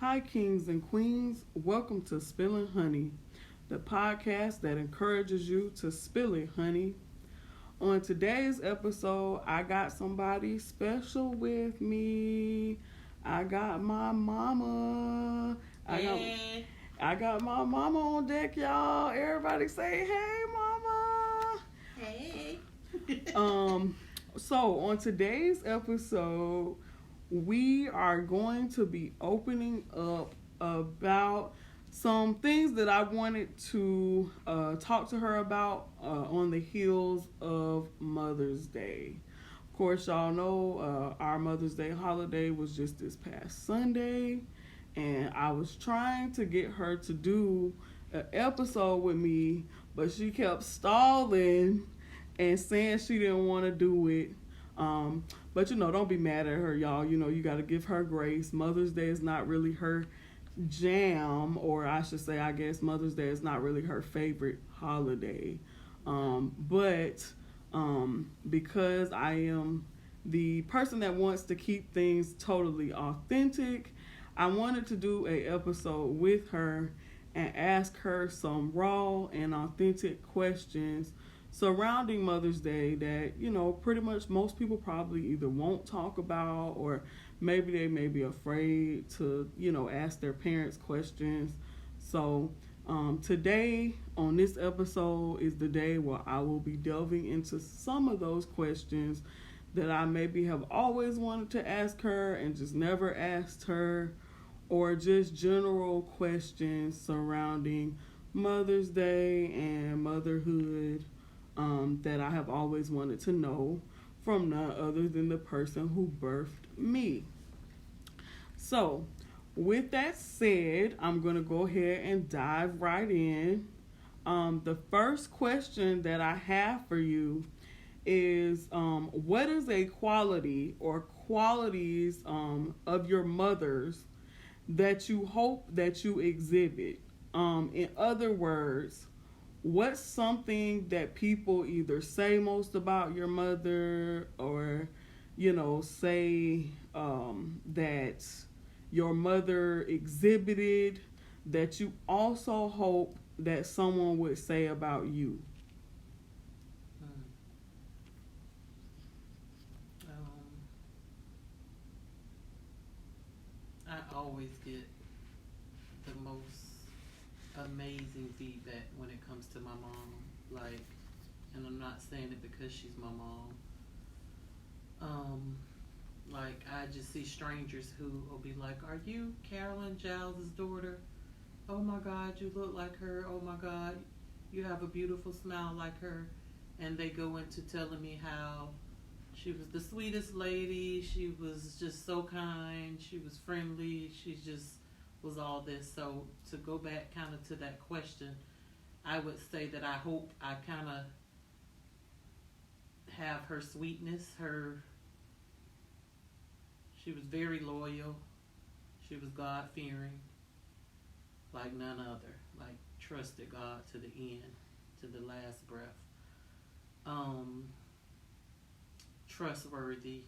Hi, kings and queens. Welcome to Spilling Honey, the podcast that encourages you to spill it, honey. On today's episode, I got somebody special with me. I got my mama. Hey. I got my mama on deck, y'all. Everybody say, "Hey, mama." Hey. So on today's episode, we are going to be opening up about some things that I wanted to talk to her about on the heels of Mother's Day. Of course, y'all know our Mother's Day holiday was just this past Sunday, and I was trying to get her to do an episode with me, but she kept stalling and saying she didn't want to do it. But don't be mad at her, y'all. You got to give her grace. Mother's Day is not really her jam, or I should say, I guess Mother's Day is not really her favorite holiday. But because I am the person that wants to keep things totally authentic, I wanted to do a episode with her and ask her some raw and authentic questions surrounding Mother's Day that, pretty much most people probably either won't talk about, or maybe they may be afraid to, ask their parents questions. So today on this episode is the day where I will be delving into some of those questions that I maybe have always wanted to ask her and just never asked her, or just general questions surrounding Mother's Day and motherhood that I have always wanted to know from none other than the person who birthed me. So, with that said, I'm going to go ahead and dive right in. The first question that I have for you is what is a quality or qualities of your mother's that you hope that you exhibit? In other words, what's something that people either say most about your mother, or say that your mother exhibited that you also hope that someone would say about you? I always get the most amazing feedback when it comes to my mom. And I'm not saying it because she's my mom. I just see strangers who will be like, "Are you Carolyn Giles' daughter? Oh my God, you look like her. Oh my God, you have a beautiful smile like her." And they go into telling me how she was the sweetest lady. She was just so kind. She was friendly. She just was all this. So to go back kind of to that question, I would say that I hope I kind of have her sweetness. She was very loyal. She was God-fearing like none other. Trusted God to the end, to the last breath. Trustworthy.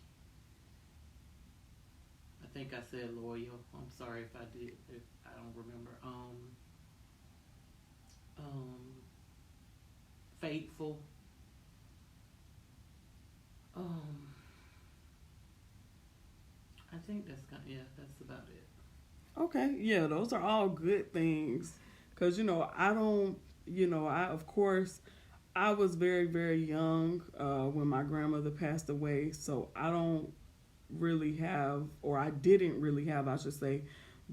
I think I said loyal. I'm sorry if I did. If I don't remember. Faithful. I think that's that's about it. Okay, yeah, those are all good things. Because, of course, I was very, very young when my grandmother passed away. So I don't really have, or I didn't really have, I should say,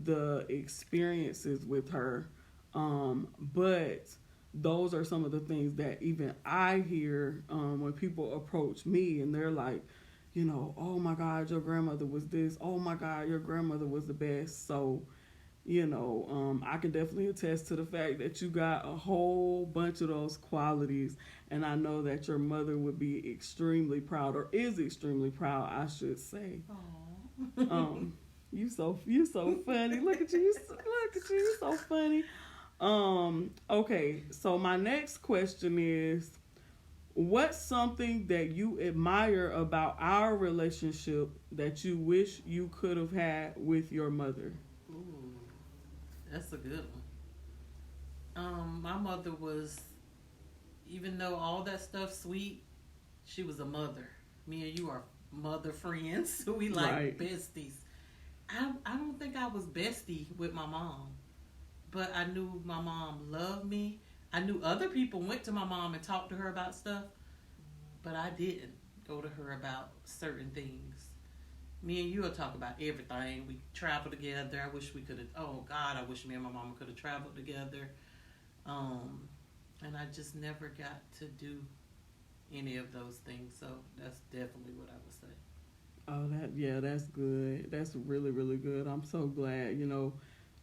the experiences with her. But those are some of the things that even I hear when people approach me and they're like, "Oh my God, your grandmother was this. Oh my God, your grandmother was the best." So, I can definitely attest to the fact that you got a whole bunch of those qualities. And I know that your mother would be extremely proud, or is extremely proud, I should say. Aww. You so funny. Look at you. You so funny. Okay, so my next question is, what's something that you admire about our relationship that you wish you could have had with your mother? Ooh. That's a good one. My mother was, even though all that stuff sweet, she was a mother. Me and you are mother friends. We like Right. besties. I don't think I was bestie with my mom, but I knew my mom loved me. I knew other people went to my mom and talked to her about stuff, but I didn't go to her about certain things. Me and you will talk about everything. We travel together. I wish we could have. Oh God, I wish me and my mama could have traveled together. And I just never got to do any of those things. So that's definitely what I would say. Oh, that's good. That's really, really good. I'm so glad,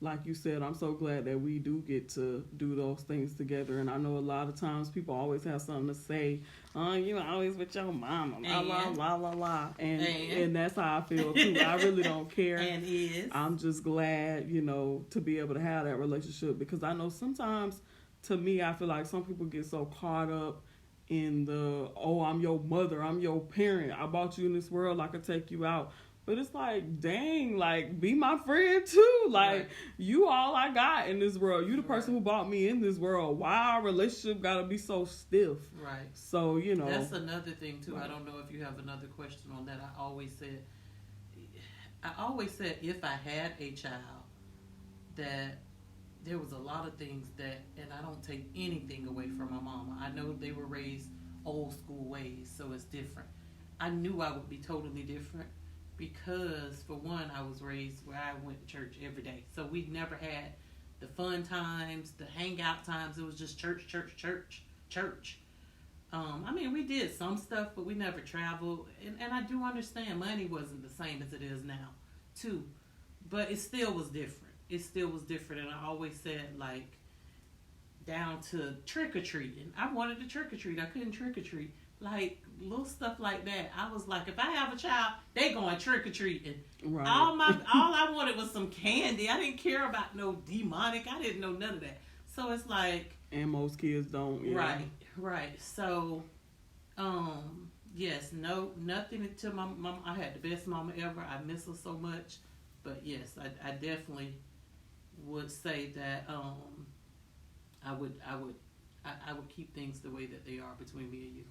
like you said, I'm so glad that we do get to do those things together. And I know a lot of times people always have something to say. You always with your mama, la la la la la, and that's how I feel too. I really don't care. And I'm just glad, to be able to have that relationship, because I know sometimes, to me, I feel like some people get so caught up in the, oh, I'm your mother, I'm your parent, I brought you in this world, I could take you out. But it's like, dang, like, be my friend too. Like, right. You all I got in this world. You the person who brought me in this world. Why our relationship gotta be so stiff? Right. So, That's another thing too. Right. I don't know if you have another question on that. I always said if I had a child, that there was a lot of things that, and I don't take anything away from my mama. I know they were raised old school ways, so it's different. I knew I would be totally different because, for one, I was raised where I went to church every day. So we never had the fun times, the hangout times. It was just church, church, church, church. I mean, we did some stuff, but we never traveled. And I do understand money wasn't the same as it is now, too. But it still was different. It still was different. And I always said, like, down to trick-or-treating. I wanted to trick-or-treat. I couldn't trick-or-treat. Like, little stuff like that. I was like, if I have a child, they going trick-or-treating. Right. All I wanted was some candy. I didn't care about no demonic. I didn't know none of that. So it's like... And most kids don't. Yeah. Right. So, yes, no, nothing to my mom. I had the best mama ever. I miss her so much. But yes, I definitely would say that I would keep things the way that they are between me and you.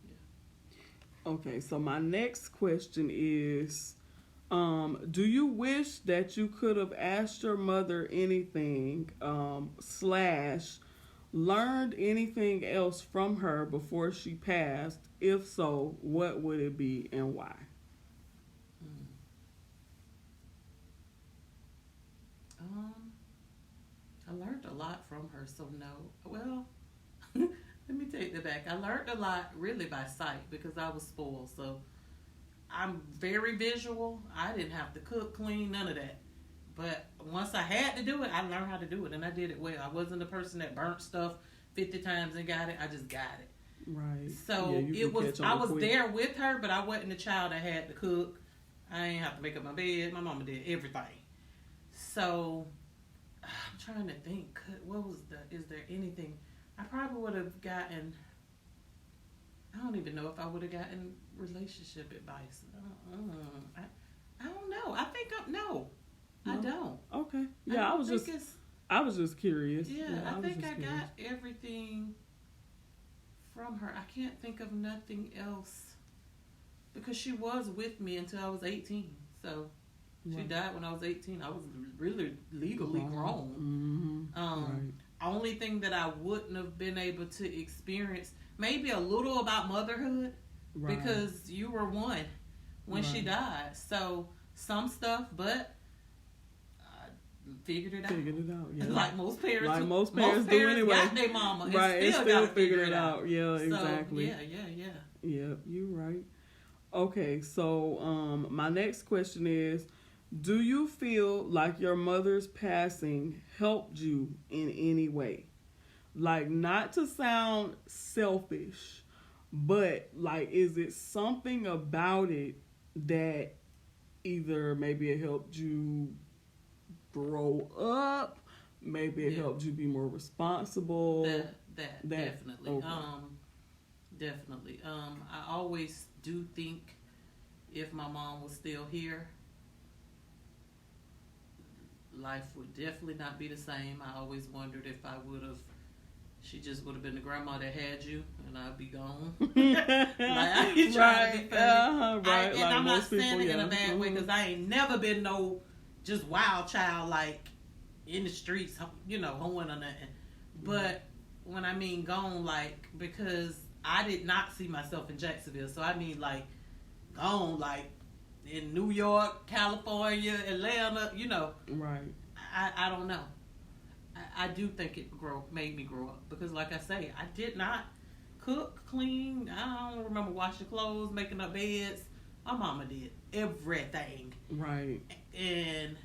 Yeah. Okay, so my next question is, do you wish that you could have asked your mother anything, / learned anything else from her before she passed? If so, what would it be and why? I learned a lot from her, so no. Well, let me take that back. I learned a lot really by sight because I was spoiled. So I'm very visual. I didn't have to cook, clean, none of that. But once I had to do it, I learned how to do it, and I did it well. I wasn't the person that burnt stuff 50 times and got it. I just got it. Right. So I was there with her, but I wasn't the child that had to cook. I ain't have to make up my bed. My mama did everything. So I'm trying to think. Is there anything? I probably would have gotten, I don't even know if I would have gotten relationship advice. I don't know. I think no. I don't. Okay. Yeah, I was just curious. Yeah, I think I got everything from her. I can't think of nothing else because she was with me until I was 18. So she died when I was 18. I was really legally grown. Right. Only thing that I wouldn't have been able to experience, maybe a little about motherhood, because you were one when she died. So some stuff, but figured it out. Yeah. Like most parents. Like most parents do anyway. Got their mama. And still figure it out. Yeah, exactly. So, yeah. Yeah, you're right. Okay, so my next question is, do you feel like your mother's passing helped you in any way? Like, not to sound selfish, but like, is it something about it that either maybe it helped you grow up, maybe it helped you be more responsible? That definitely. Okay. Definitely. I always do think if my mom was still here, life would definitely not be the same. I always wondered if I would have. She just would have been the grandma that had you, and I'd be gone. Like I ain't trying to be funny. Right. And I'm not saying it in a bad way because I ain't never been no just wild child like in the streets, you know, hoeing or nothing. But when I mean gone, like because I did not see myself in Jacksonville, so I mean like gone, like in New York, California, Atlanta, you know. Right. I don't know. I do think it made me grow up because, like I say, I did not cook, clean. I don't remember washing clothes, making up beds. My mama did everything. Right. And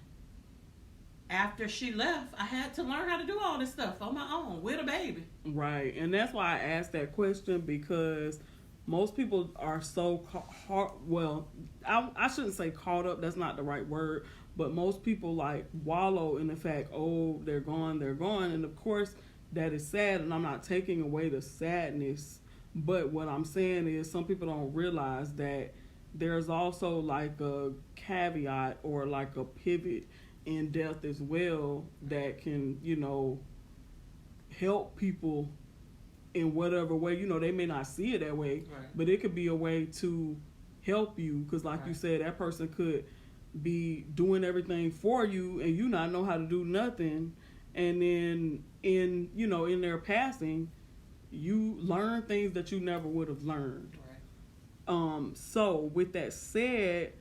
after she left, I had to learn how to do all this stuff on my own with a baby. Right. And that's why I asked that question because most people are so I shouldn't say caught up. That's not the right word. But most people like wallow in the fact, oh, they're gone. And of course, that is sad. And I'm not taking away the sadness. But what I'm saying is some people don't realize that there's also like a caveat or like a pivot in death as well that can, you know, help people in whatever way. You know, they may not see it that way, right. But it could be a way to help you. Because like right. you said, that person could be doing everything for you and you not know how to do nothing, and then in their passing you learn things that you never would have learned. Right. So with that said,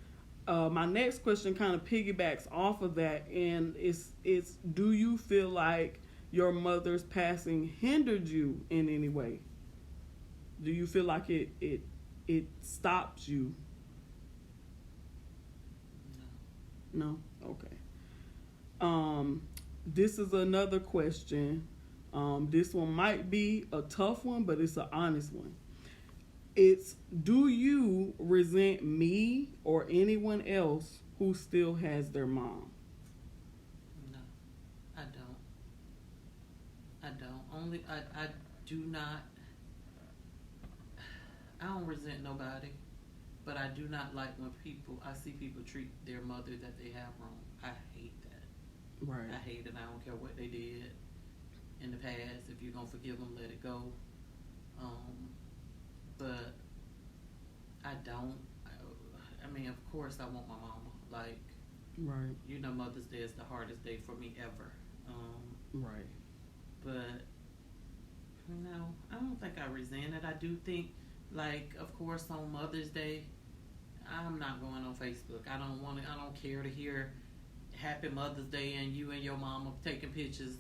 my next question kind of piggybacks off of that, and it's do you feel like your mother's passing hindered you in any way? Do you feel like it stopped you? No? Okay. This is another question. This one might be a tough one, but it's an honest one. It's, do you resent me or anyone else who still has their mom? No, I don't. I do not. I don't resent nobody. But I do not like when I see people treat their mother that they have wrong. I hate that. Right. I hate it. I don't care what they did in the past. If you're going to forgive them, let it go. But I don't. I mean, of course I want my mama. Like, right. You know, Mother's Day is the hardest day for me ever. Right. But, no, I don't think I resent it. I do think, like, of course, on Mother's Day, I'm not going on Facebook. I don't care to hear Happy Mother's Day and you and your mama taking pictures.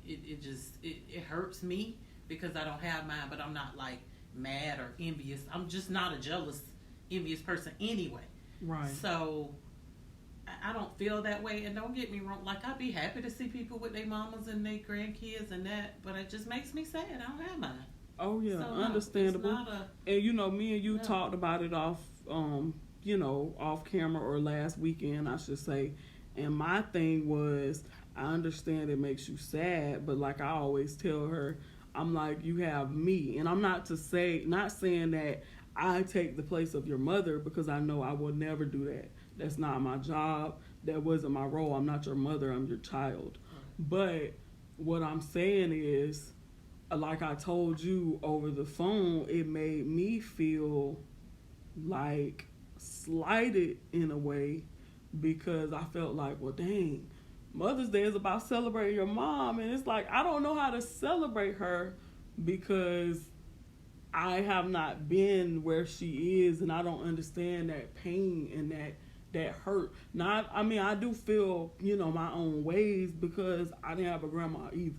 It hurts me because I don't have mine, but I'm not like mad or envious. I'm just not a jealous, envious person anyway. Right. So I don't feel that way, and don't get me wrong. Like, I'd be happy to see people with their mamas and their grandkids and that, but it just makes me sad. I don't have mine. Oh yeah, so, understandable. And you know, me and you talked about it off camera or last weekend, I should say. And my thing was, I understand it makes you sad, but like I always tell her, I'm like, you have me. And I'm not saying that I take the place of your mother, because I know I will never do that. That's not my job. That wasn't my role. I'm not your mother. I'm your child. But what I'm saying is, like I told you over the phone, it made me feel like slighted in a way, because I felt like, well, dang, Mother's Day is about celebrating your mom. And it's like, I don't know how to celebrate her because I have not been where she is, and I don't understand that pain and that hurt. I do feel, my own ways because I didn't have a grandma either.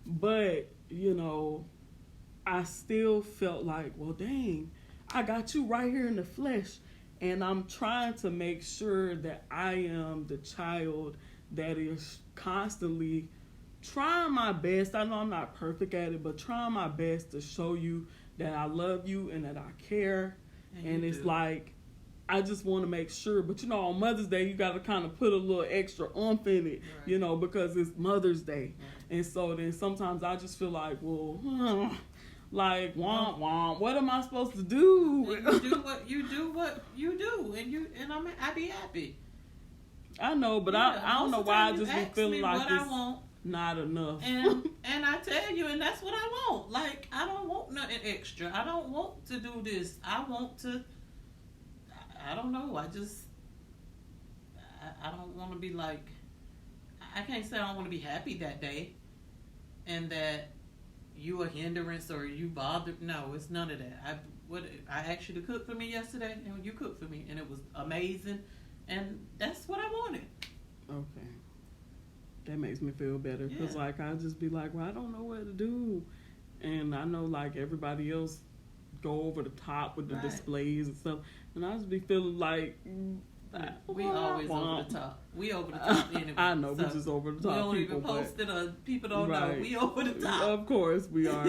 But, I still felt like, well, dang, I got you right here in the flesh. And I'm trying to make sure that I am the child that is constantly trying my best. I know I'm not perfect at it, but trying my best to show you that I love you and that I care. And it's like, I just want to make sure. But, on Mother's Day, you got to kind of put a little extra oomph in it, right. Because it's Mother's Day. Right. And so then sometimes I just feel like, well, like, womp womp, what am I supposed to do? You do what you do, and I be happy. I know, but Yeah, I don't most know of the why I time you just be ask feeling me like what it's I want, not enough. and I tell you, and that's what I want. Like, I don't want nothing extra. I don't want to do this. I want to. I don't know. I don't want to be like. I can't say I don't want to be happy that day, and that you a hindrance or you bothered. No, it's none of that. I asked you to cook for me yesterday, and you cooked for me, and it was amazing, and that's what I wanted. Okay. That makes me feel better because, Yeah. like, I just be like, well, I don't know what to do. And I know, like, everybody else go over the top with the Right. displays and stuff. And I just be feeling like, We always over the top. We over the top anyway. I know, so we just over the top we don't people. even post it or people don't Right. know. We over the top. Of course we are.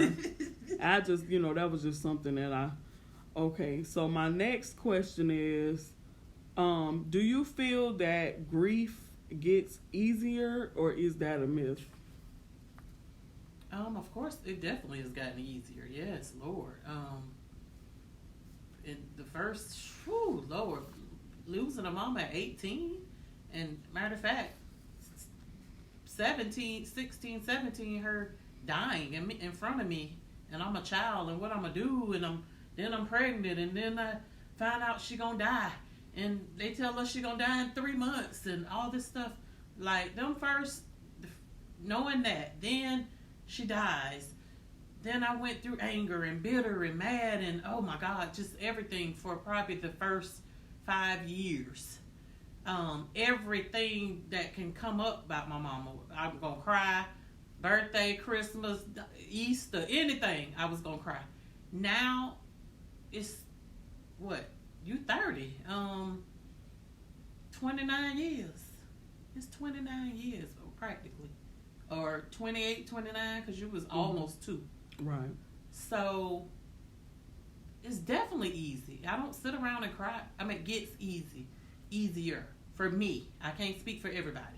I just, that was just something that okay, so my next question is, do you feel that grief gets easier, or is that a myth? Of course, it definitely has gotten easier. Yes, Lord. In the first, Lord, losing a mama at 18, and matter of fact, 16, 17, her dying in front of me, and I'm a child, and what I'm gonna do, and I'm pregnant, and then I find out she gonna die, and they tell us she gonna die in 3 months, and all this stuff. Like, them first, knowing that, then she dies. Then I went through anger and bitter and mad and oh my God, just everything for probably the first 5 years. Everything that can come up about my mama, I'm gonna cry. Birthday, Christmas, Easter, anything, I was gonna cry. Now it's what? You 30. 29 years. It's 29 years practically. Or 28, 29, because you was almost 2. Right. So it's definitely easy. I don't sit around and cry. I mean, it gets easier for me. I can't speak for everybody.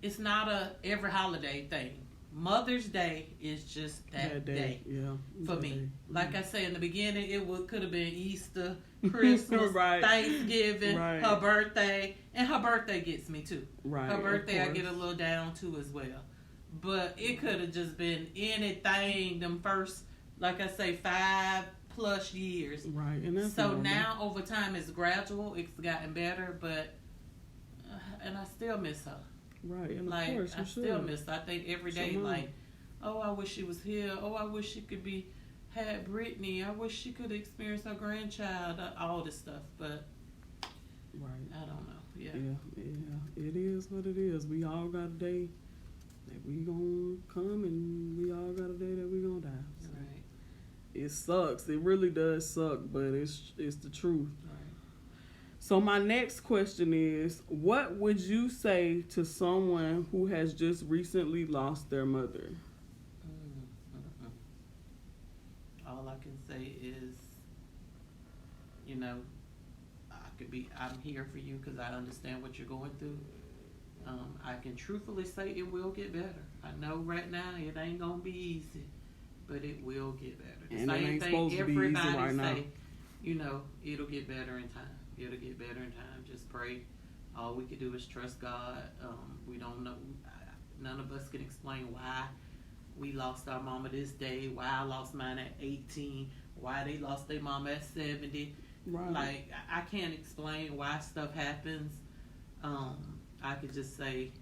It's not a every holiday thing. Mother's Day is just that day for me. Day. Like I said in the beginning, it could have been Easter, Christmas, right. Thanksgiving, right. her birthday, and her birthday gets me too. Right. Her birthday I get a little down too as well. But it could have just been anything them first, like I say, 5+ years. Right. And that's so normal. now over time it's gradual. It's gotten better, but and I still miss her. Right, and like, of course you still miss her. I think every day, Sure. like, oh, I wish she was here. Oh, I wish she could had Brittany. I wish she could experience her grandchild. All this stuff, but right. I don't know. Yeah. It is what it is. We all got a day that we gonna come, and we all got a day that we gonna die. So Right. It sucks. It really does suck, but it's the truth. Right. So my next question is, what would you say to someone who has just recently lost their mother? All I can say is, I'm here for you because I understand what you're going through. I can truthfully say it will get better. I know right now it ain't gonna be easy, but it will get better. The And it same ain't thing supposed to be easy everybody right now. say, it'll get better in time. It'll get better in time. Just pray. All we can do is trust God. We don't know. None of us can explain why we lost our mama this day, why I lost mine at 18, why they lost their mama at 70. Right. Like, I can't explain why stuff happens. I could just say,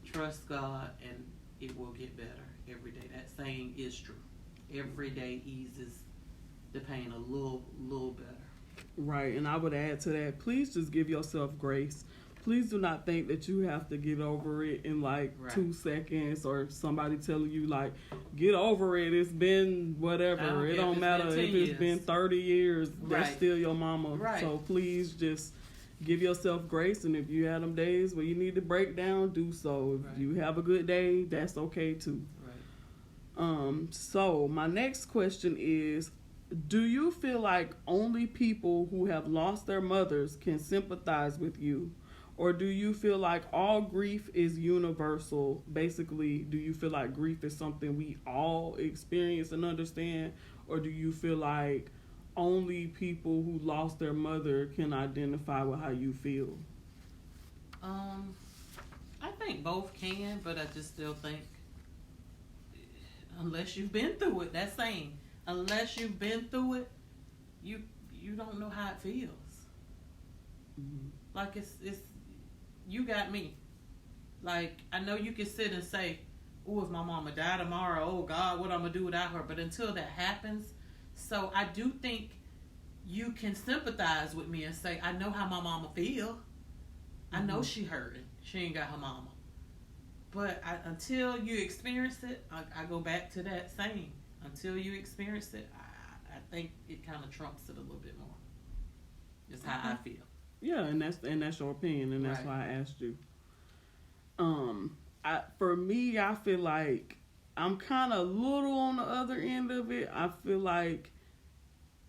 trust God and it will get better every day. That saying is true. Every day eases the pain a little better. Right, and I would add to that, please just give yourself grace. Please do not think that you have to get over it in like 2 seconds, or somebody telling you like, get over it. It's been whatever. It don't matter if it's been 30 years. Right. That's still your mama. Right. So please just give yourself grace. And if you have them days where you need to break down, do so. If you have a good day, that's okay too. Right. So my next question is, do you feel like only people who have lost their mothers can sympathize with you? Or do you feel like all grief is universal? Basically, do you feel like grief is something we all experience and understand? Or do you feel like only people who lost their mother can identify with how you feel? Um, I think both can, but I just still think unless you've been through it, that's saying unless you've been through it, you you don't know how it feels. Mm-hmm. Like it's you got me. Like I know you can sit and say, "Oh, if my mama die tomorrow, oh God, what I'm gonna do without her?" But until that happens, so I do think you can sympathize with me and say, "I know how my mama feel. I know she hurting. She ain't got her mama." But until you experience it, I go back to that saying. Until you experience it, I think it kind of trumps it a little bit more. It's how I feel. Yeah, and that's your opinion, and that's Right. why I asked you. For me, I feel like I'm kind of little on the other end of it. I feel like,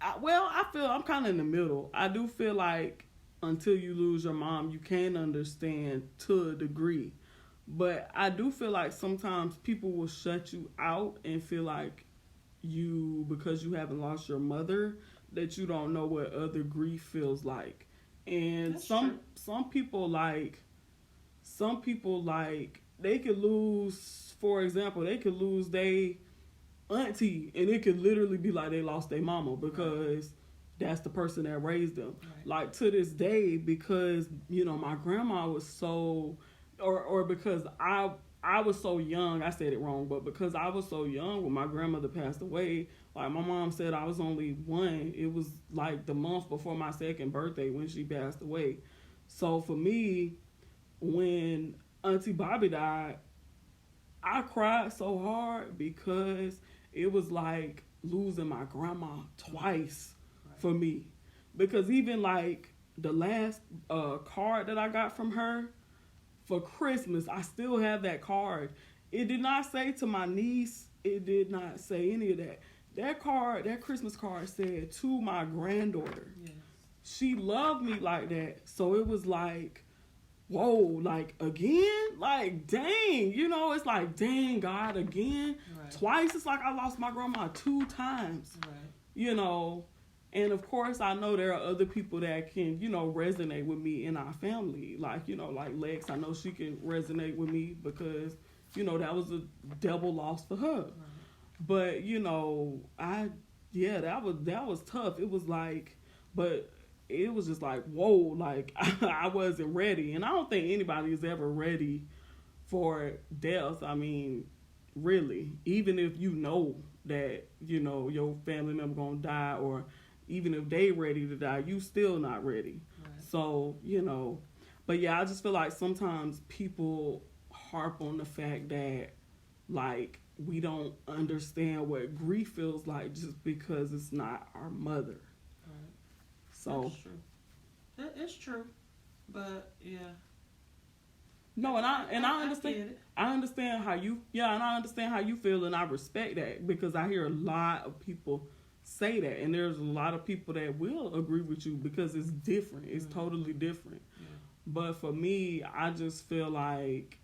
I feel I'm kind of in the middle. I do feel like until you lose your mom, you can understand to a degree. But I do feel like sometimes people will shut you out and feel like because you haven't lost your mother, that you don't know what other grief feels like. And That's true. some people like they could lose, for example, they could lose their auntie and it could literally be like they lost their mama because that's the person that raised them. Right. Like to this day, because my grandma was so, or because I was so young, I said it wrong, but because I was so young when my grandmother passed away, like my mom said I was only one. It was like the month before my second birthday when she passed away. So for me, when Auntie Bobby died, I cried so hard because it was like losing my grandma twice for me. Because even like the last card that I got from her for Christmas, I still have that card. It did not say to my niece, it did not say any of that. That Christmas card said to my granddaughter. Yes. She loved me like that. So it was like, whoa, like again? Like, dang, it's like, dang, God, again? Right. Twice. It's like I lost my grandma 2 times. Right. And of course, I know there are other people that can, resonate with me in our family. like Lex, I know she can resonate with me because, that was a double loss for her. Right. But, that was tough. It was like, but it was just like, whoa, like I wasn't ready. And I don't think anybody is ever ready for death. I mean, really, even if you know that, your family member gonna die, or even if they ready to die, you still not ready. Right. So, but yeah, I just feel like sometimes people harp on the fact that like we don't understand what grief feels like just because it's not our mother. Right. So that's true. That is true. But yeah. No, and I understand. Get it. I understand how you and I understand how you feel, and I respect that because I hear a lot of people say that, and there's a lot of people that will agree with you because it's different. It's totally different. Yeah. But for me, I just feel like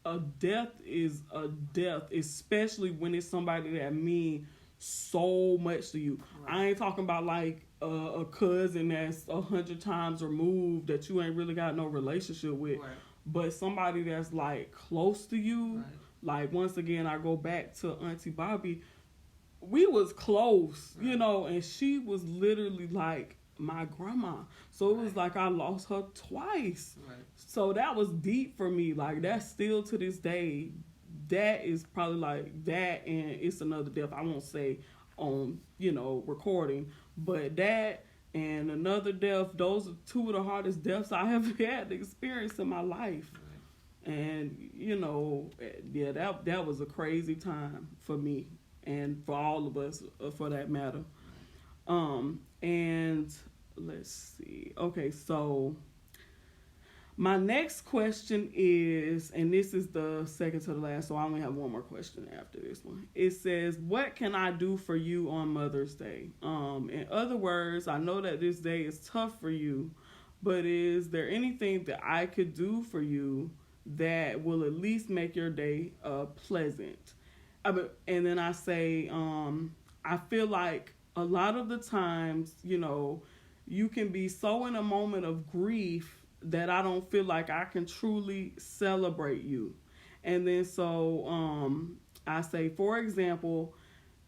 a death is a death, especially when it's somebody that means so much to you. Right. I ain't talking about like a cousin that's 100 times removed that you ain't really got no relationship with. Right. But somebody that's like close to you, right. Like once again, I go back to Auntie Bobby. We was close, right. And she was literally like my grandma. So it was like I lost her twice. Right. So that was deep for me. Like that's still to this day, that is probably like that, and it's another death. I won't say on recording, but that. And another death, those are 2 of the hardest deaths I have had to experience in my life. Right. And, that was a crazy time for me and for all of us, for that matter. And let's see. Okay, so my next question is, and this is the second to the last, so I only have one more question after this one. It says, what can I do for you on Mother's Day? In other words, I know that this day is tough for you, but is there anything that I could do for you that will at least make your day pleasant? And then I say, I feel like a lot of the times, you can be so in a moment of grief that I don't feel like I can truly celebrate you. And then I say, for example,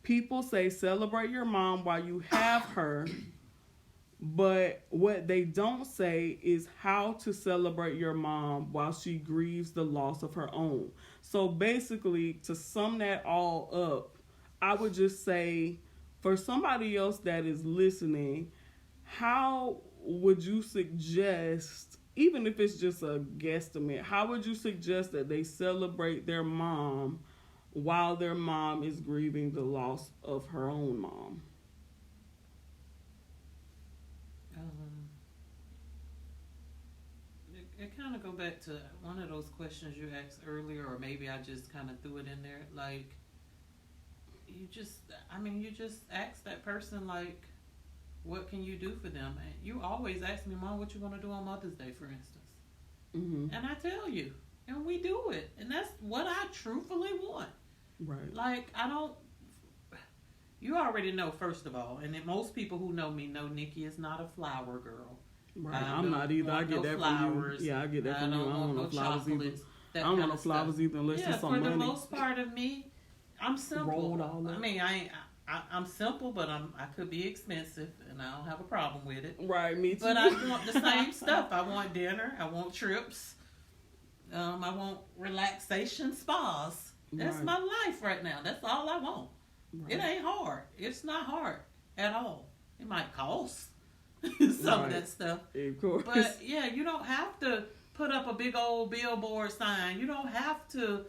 people say celebrate your mom while you have her, but what they don't say is how to celebrate your mom while she grieves the loss of her own. So basically, to sum that all up, I would just say, for somebody else that is listening, how would you suggest, even if it's just a guesstimate, how would you suggest that they celebrate their mom while their mom is grieving the loss of her own mom? It kind of go back to one of those questions you asked earlier, or maybe I just kind of threw it in there. Like, you just ask that person, like, what can you do for them? And you always ask me, Mom, what you want to do on Mother's Day, for instance. Mm-hmm. And I tell you, and we do it. And that's what I truthfully want. Right. Like, you already know, first of all, and most people who know me know Nikki is not a flower girl. Right. I'm not either. I get that flowers. from you. Yeah, I get that from you. I don't want no flowers either. I don't want no flowers either unless it's some money. For the most part of me, I'm simple. I mean, I'm simple, but I could be expensive, and I don't have a problem with it. Right, me too. But I want the same stuff. I want dinner. I want trips. I want relaxation spas. That's my life right now. That's all I want. Right. It ain't hard. It's not hard at all. It might cost some of that stuff. Of course. But yeah, you don't have to put up a big old billboard sign. You don't have to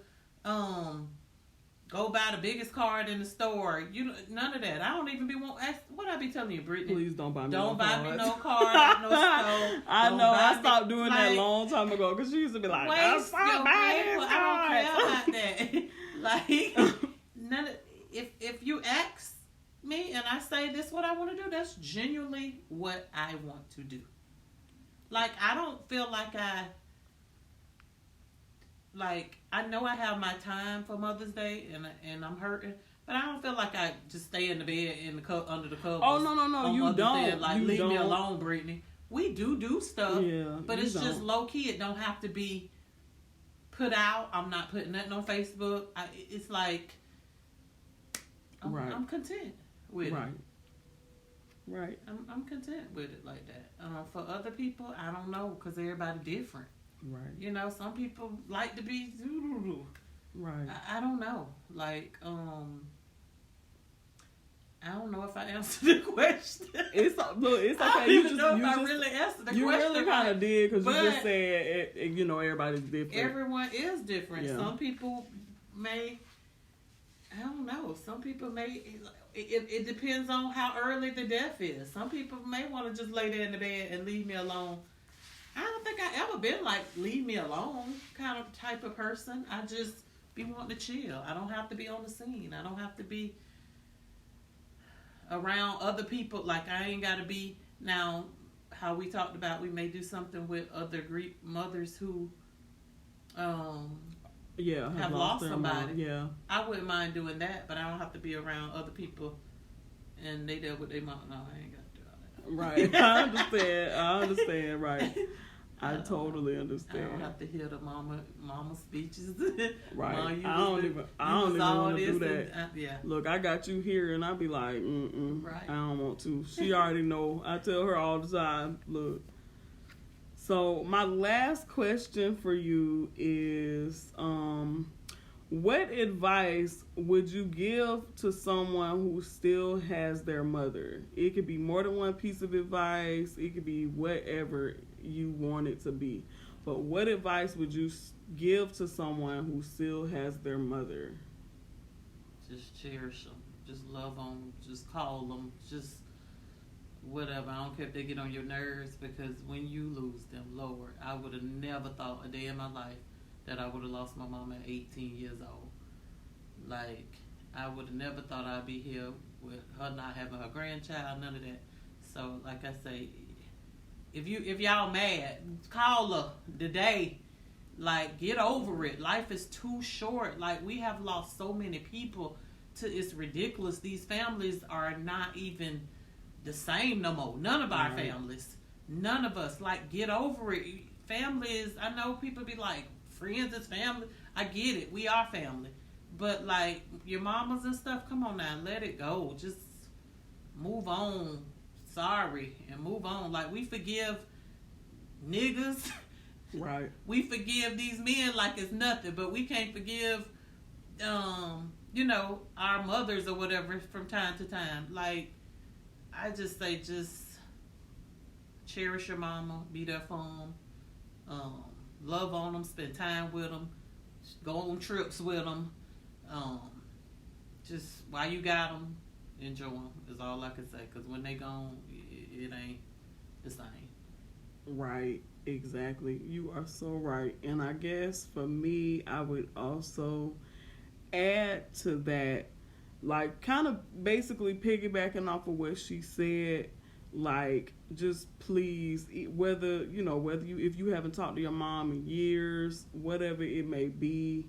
go buy the biggest card in the store. None of that. I don't even be what I be telling you, Brittany. Please don't buy me no card. Don't buy me no card, no stove. I know. I stopped doing that a long time ago because she used to be like, waste your paper. I don't care about that. Like, none of, if you ask me and I say this is what I want to do, that's genuinely what I want to do. Like, I don't feel like I know I have my time for Mother's Day and I'm hurting, but I don't feel like I just stay in the bed under the covers. Oh no, you don't. Day, like, leave me alone, Brittany. We do stuff, but it's just low key. It don't have to be put out. I'm not putting nothing on Facebook. It's like I'm content with it. Right. I'm content with it like that. For other people, I don't know, because everybody different. Right. Some people like to be right. I don't know. Like, I don't know if I answered the question. It's okay. I don't even know if I really answered the question. You really kind of did, because you just said, everybody's different. Everyone is different. Yeah. Some people may, I don't know. Some people may, it depends on how early the death is. Some people may want to just lay there in the bed and leave me alone. I don't think I ever been like leave me alone kind of type of person. I just be wanting to chill. I don't have to be on the scene. I don't have to be around other people. Like, I ain't got to be, now how we talked about, we may do something with other Greek mothers who have lost somebody. Yeah, I wouldn't mind doing that, but I don't have to be around other people and they deal with their mom. No, I ain't got to do all that. Right. I understand. Right. I totally understand. I don't have to hear the mama speeches. Right. Mom, I don't even want to do that. Yeah. Look, I got you here, and I be like, right. I don't want to. She already know. I tell her all the time. Look. So my last question for you is, what advice would you give to someone who still has their mother? It could be more than one piece of advice. It could be whatever you want it to be. But what advice would you give to someone who still has their mother? Just cherish them. Just love them. Just call them. Just whatever. I don't care if they get on your nerves, because when you lose them, Lord, I would have never thought a day in my life that I would have lost my mom at 18 years old. Like, I would have never thought I'd be here with her not having her grandchild, none of that. So, like I say, if y'all mad, call her today. Like, get over it. Life is too short. Like, we have lost so many people it's ridiculous. These families are not even the same no more. None of our families. None of us. Like, get over it. Families, I know people be like, friends is family. I get it. We are family. But, like, your mamas and stuff, come on now. Let it go. Just move on. Sorry. And move on. Like, we forgive niggas. Right. We forgive these men like it's nothing. But we can't forgive, you know, our mothers or whatever from time to time. Like, I just say, just cherish your mama, be there for them, love on them, spend time with them, go on trips with them. Just while you got them, enjoy them is all I can say. Because when they gone, it ain't the same. Right, exactly. You are so right. And I guess for me, I would also add to that, like, kind of basically piggybacking off of what she said, like, just please, whether you, if you haven't talked to your mom in years, whatever it may be,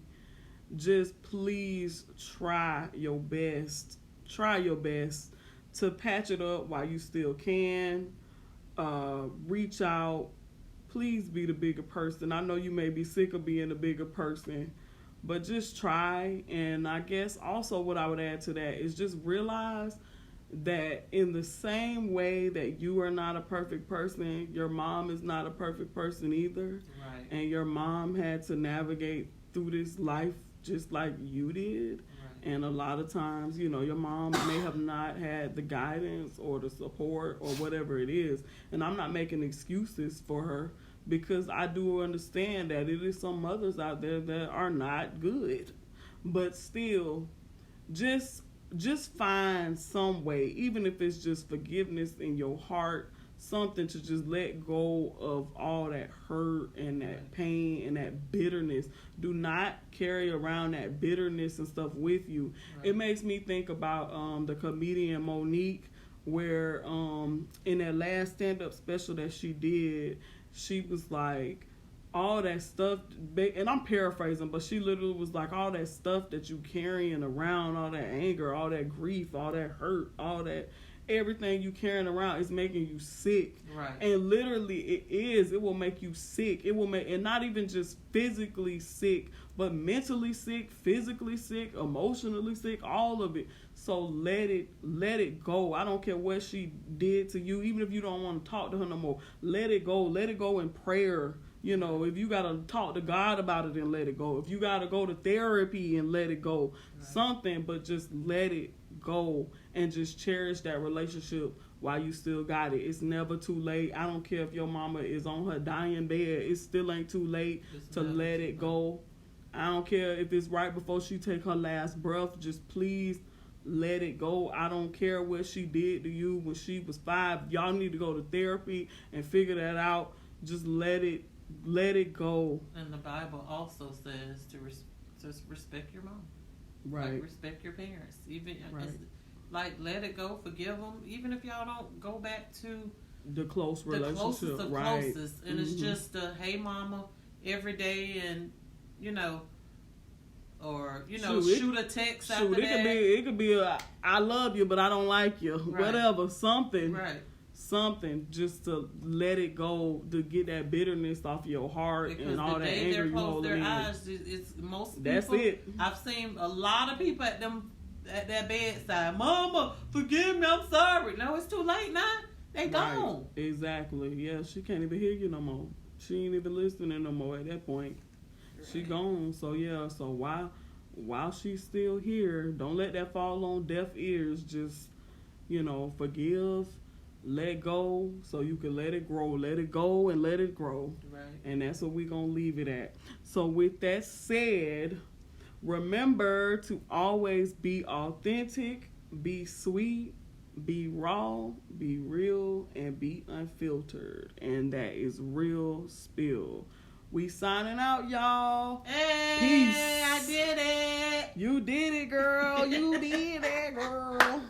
just please try your best to patch it up while you still can. Reach out. Please be the bigger person. I know you may be sick of being the bigger person, but just try. And I guess also what I would add to that is just realize that in the same way that you are not a perfect person, your mom is not a perfect person either. Right. And your mom had to navigate through this life just like you did. Right. And a lot of times, you know, your mom may have not had the guidance or the support or whatever it is. And I'm not making excuses for her, because I do understand that it is some mothers out there that are not good. But still, just find some way, even if it's just forgiveness in your heart, something to just let go of all that hurt and that pain and that bitterness. Do not carry around that bitterness and stuff with you. Right. It makes me think about the comedian Monique, where in that last stand-up special that she did, she was like, all that stuff, and I'm paraphrasing, but she literally was like, all that stuff that you carrying around, all that anger, all that grief, all that hurt, all that, everything you carrying around is making you sick. Right. And literally it will make you sick. It will make, and not even just physically sick, but mentally sick, physically sick, emotionally sick, all of it. So let it go. I don't care what she did to you, even if you don't want to talk to her no more. Let it go in prayer. You know, if you got to talk to God about it, and let it go. If you got to go to therapy, and let it go. Right. Something, but just let it go and just cherish that relationship while you still got it. It's never too late. I don't care if your mama is on her dying bed. It still ain't too late to let it go. I don't care if it's right before she take her last breath. Just please let it go. I don't care what she did to you when she was 5. Y'all need to go to therapy and figure that out. Just let it go. And the Bible also says to just respect your mom. Right. Like, respect your parents. Even right. Like, let it go. Forgive them. Even if y'all don't go back to the close relationship. The closest of right. closest. And it's just a, hey, mama, every day, and, you know, or, you know, shoot a text after that. It could be a, I love you, but I don't like you. Right. Whatever. Something. Right. Something just to let it go, to get that bitterness off your heart, because and all that anger you hold in. Eyes, it's most people. That's it. I've seen a lot of people at that bedside. Mama, forgive me. I'm sorry. No, it's too late now. They gone. Right. Exactly. Yeah, she can't even hear you no more. She ain't even listening no more at that point. Right. She gone. So yeah. So while she's still here, don't let that fall on deaf ears. Just, you know, forgive. Let go so you can let it grow. Let it go and let it grow. Right. And that's what we're going to leave it at. So with that said, remember to always be authentic, be sweet, be raw, be real, and be unfiltered. And that is Real Spill. We signing out, y'all. Hey, peace. I did it. You did it, girl. You did it, girl.